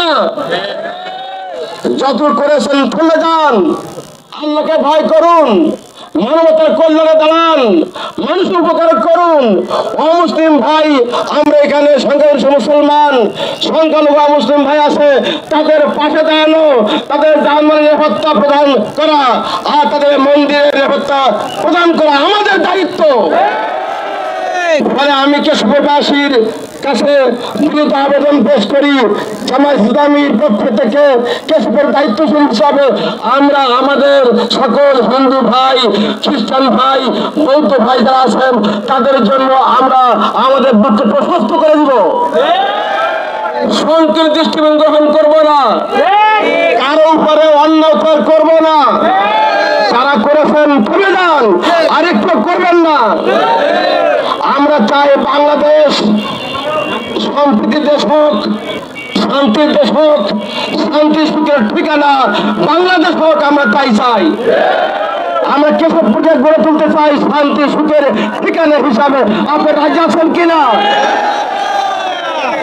না? যত করেছেন ফেলে যান, আল্লাহকে ভয় করুন, মানবতার কল্যাণে দাঁড়ান, মানুষের উপকার করুন। অমুসলিম ভাই, আমরা এখানে সংখ্যাগরিষ্ঠ মুসলমান, সংখ্যালঘু মুসলিম ভাই আছে, তাদের পাশে দাঁড়ানো, তাদের জানমালের নিরাপত্তা প্রদান করা আর তাদের মন্দিরের নিরাপত্তা প্রদান করা আমাদের দায়িত্ব। ফলে আমি কেশববাসীর কাছে দ্রুত আবেদন পেশ করি, জামায়াত ইসলামীর পক্ষ থেকে কেশবের দায়িত্বশীল হিসাবে আমরা আমাদের সকল হিন্দু ভাই, খ্রিস্টান ভাই, বৌদ্ধ ভাই যারা আছেন তাদের জন্য আমরা আমাদের বুককে প্রশস্ত করে দিব। সংকীর্ণ দৃষ্টিভঙ্গি গ্রহণ করবো না, কারো উপরে অন্যায় করবো না। যারা করেছেন থেমে যান, আরেকটু করবেন না। আমরা চাই বাংলাদেশ সম্প্রীতির দেশ হোক, শান্তির দেশ হোক, শান্তি সুখের ঠিকানা বাংলাদেশ হোক, আমরা তাই চাই। আমরা কেশবপুরকে গড়ে তুলতে চাই শান্তি সুখের ঠিকানা হিসাবে। আপনার রাজি আছেন কিনা?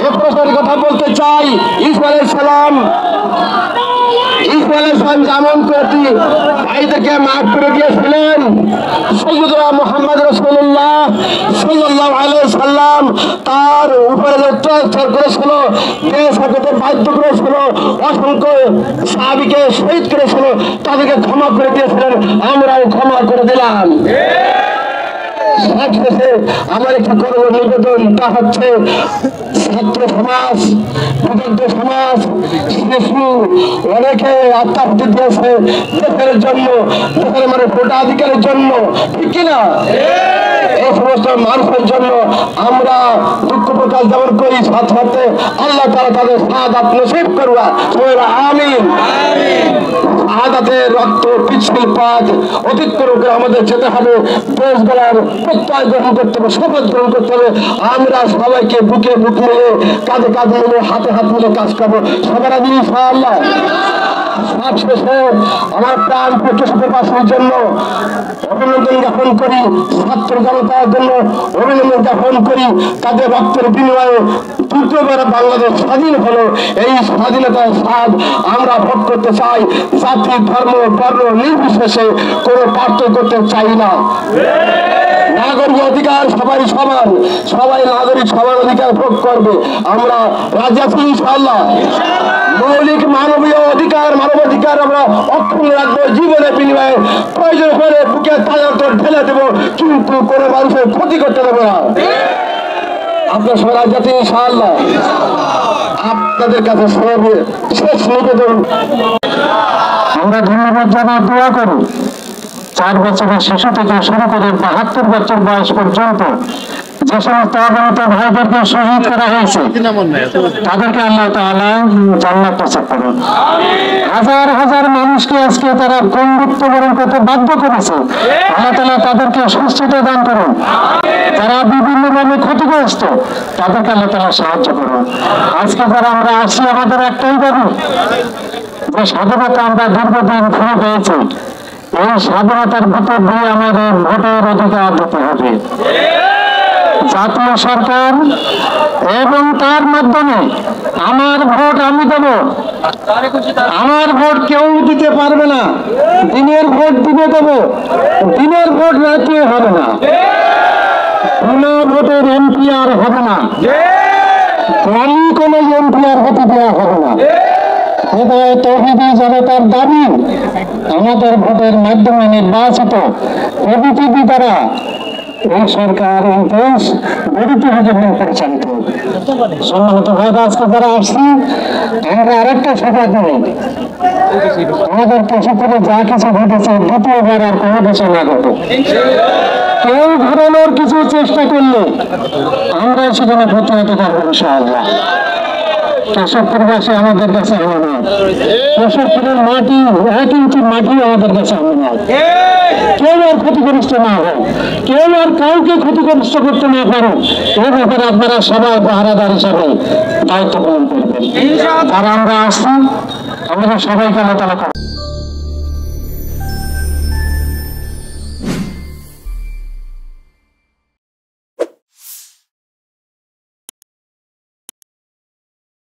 এ প্রশ্নের কথা বলতে চাই। ঈসা আলাইহিস সালাম যেমন করে ভাইদেরকে মাফ করে দিয়েছিলেন, সাইয়্যিদুনা মুহাম্মদ রাসূলুল্লাহ সাল্লাল্লাহু আলাইহি সাল্লাম তার উপরে অত্যাচার করেছিল, দেশ হতে বাধ্য করেছিল, অসংখ্য সাহাবীকে শহীদ করেছিল, তাদেরকে ক্ষমা করে দিয়েছিলেন, আমরাও ক্ষমা করে দিলাম। সবশেষে আমার একটি করব নিবেদন, তা হচ্ছে ছাত্র সমাজ, বিদগ্ধ সমাজ, শিশু অনেকে আত্মাহুতি দিয়েছে দেশের জন্য, দেশের মানে ভোটাধিকারের জন্য, ঠিক কিনা? এই সমস্ত মানুষের জন্য আমরা দুঃখ প্রকাশ যেমন করি, সাথে সাথে আল্লাহ তাআলা তাদের শাহাদাত নসিব করুক। আমিন। শাহাদাতের রক্ত পিছল পাত অতিক্রম করে আমাদের যেতে হবে, দেশ গড়ার প্রত্যয় গ্রহণ করতে হবে, শপথ গ্রহণ করতে হবে। আমরা সবাইকে বুকে বুক মিলে, কাঁধে কাঁধ মিলে, হাতে হাত মিলে কাজ করবো। সবার আগে ইনশাআল্লাহ। সবশেষে আমার প্রাণ কেশববাসীর জন্য অভিনন্দন জ্ঞাপন করি, ছাত্র জনতার জন্য অভিনন্দন জ্ঞাপন করি। তাদের রক্তের বিনিময়ে দ্বিতীয়বার বাংলাদেশ স্বাধীন হলো। এই স্বাধীনতার স্বাদ আমরা ভোগ করতে চাই। জাতি, ধর্ম, বর্ণ নির্বিশেষে কোনো পার্থক্য করতে চাই না। নাগরিক অধিকার সবাই সমান, সবাই নাগরিক সমান অধিকার ভোগ করবে। আমরা রাজি আছি ইনশাআল্লাহ। মৌলিক মানবীয় অধিকার, মানবাধিকার আমরা অক্ষুণ্ণ রাখবো। জীবনের বিনিময়ে প্রয়োজন হলে বুকে তাজা ঢেলে দেবো, কিন্তু কোনো মানুষের ক্ষতি করতে দেবো না। আপনার সবাই রাজি আছি ইনশাআল্লাহ। আপনাদের কাছে শেষ নিবেদন, আমরা ধন্যবাদ জানাই, দোয়া করি 4 বছরের শিশু থেকে শুরু করে 72 বছর বয়স পর্যন্ত যে সমস্ত অবনত ভাইদেরকে শহীদ করা হয়েছে তাদেরকে আল্লাহ তাআলা জান্নাত নসিব করুন। হাজার হাজার মানুষকে আজকে তারা বন্ধুত্ব বরণ করতে বাধ্য করেছে, আল্লাহ তাআলা তাদেরকে সুস্থতা দান করুন। যারা বিভিন্নভাবে ক্ষতিগ্রস্ত তাদেরকে আল্লাহ তাআলা সাহায্য করুন। আজকে যারা আমরা আসি, আমাদের একটাই দাবি যে স্বাধীনতা আমরা দীর্ঘদিন ফিরে পেয়েছি, এই স্বাধীনতার ভিতর দিয়ে আমাদের ভোটের অধিকার দিতে হবে। জাতীয় সরকার এবং তার মাধ্যমে আমার ভোট আমি দেব, আমার ভোট কেউ দিতে পারবে না। দিনের ভোট দিনে দেব, দিনের ভোট রাতে হবে না। কোনো ভোটের এমপি আর হবে না, কোনো এমপি আর হতে দেওয়া হবে না। তৌহিদি জনতার দাবি আমাদের ভোটের মাধ্যমে নির্বাচিত প্রতিনিধি দ্বারা এই সরকার, এই দেশ গঠিত হবে এবং পরিচালিত হবে। সম্মানিত ভাইরা, আজকে যারা আসছি, আমরা আরেকটা সভা করি, আমাদের কেশবপুরে যা কিছু ঘটেছে দ্বিতীয়বার আর কোনো কিছু না ঘটে। কেউ ঘটানোর কিছু চেষ্টা করলে আমরা সেখানে প্রতিহত করবো ইনশাআল্লাহ। কেশবপুরবাসী আমাদের কাছে আমানত, কেশবপুরের মাটি 1 ইঞ্চি মাটি আমাদের কাছে আমানত। কেউ আর ক্ষতিগ্রস্ত না হোক, কেউ আর কাউকে ক্ষতিগ্রস্ত করতে না পারো, এই ব্যাপারে আপনারা সবাই পাহারাদার হিসাবে দায়িত্ব পালন করবেন। যারা আমরা আসছি, আমরা সবাইকে আল্লাহ তাআলা